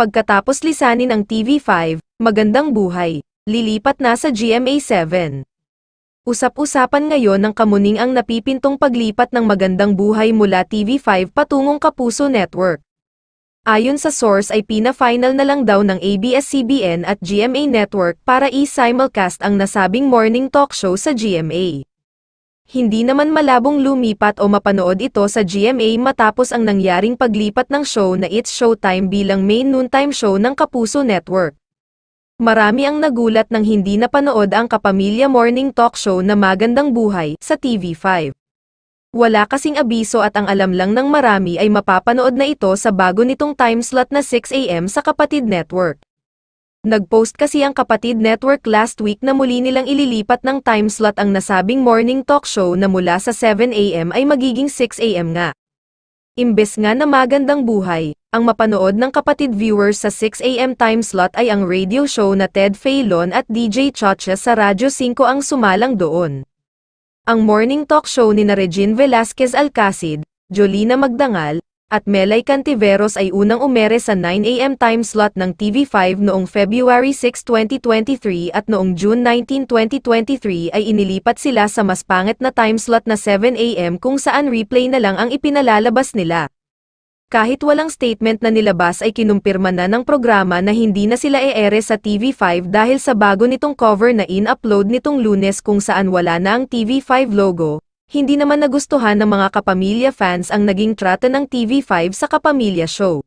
Pagkatapos lisanin ang TV5, Magandang Buhay, lilipat na sa GMA7. Usap-usapan ngayon ng Kamuning ang napipintong paglipat ng Magandang Buhay mula TV5 patungong Kapuso Network. Ayon sa source ay pina-final na lang daw ng ABS-CBN at GMA Network para i-simulcast ang nasabing morning talk show sa GMA. Hindi naman malabong lumipat o mapanood ito sa GMA matapos ang nangyaring paglipat ng show na It's Showtime bilang main noontime show ng Kapuso Network. Marami ang nagulat nang hindi napanood ang kapamilya morning talk show na Magandang Buhay sa TV5. Wala kasing abiso at ang alam lang ng marami ay mapapanood na ito sa bago nitong time slot na 6 AM sa Kapatid Network. Nag-post kasi ang Kapatid Network last week na muli nilang ililipat ng time slot ang nasabing morning talk show na mula sa 7 AM ay magiging 6 AM nga. Imbes nga na Magandang Buhay, ang mapanood ng kapatid viewers sa 6 AM time slot ay ang radio show na Ted Filon at DJ Chacha sa Radyo 5 ang sumalang doon. Ang morning talk show ni Regine Velasquez Alcacid, Jolina Magdangal, at Melay Cantiveros ay unang umere sa 9 AM time slot ng TV5 noong February 6, 2023 at noong June 19, 2023 ay inilipat sila sa mas pangit na time slot na 7 AM kung saan replay na lang ang ipinalalabas nila. Kahit walang statement na nilabas ay kinumpirma na ng programa na hindi na sila e-ere sa TV5 dahil sa bago nitong cover na in-upload nitong Lunes kung saan wala na ang TV5 logo. Hindi naman nagustuhan ng mga kapamilya fans ang naging trato ng TV5 sa kapamilya show.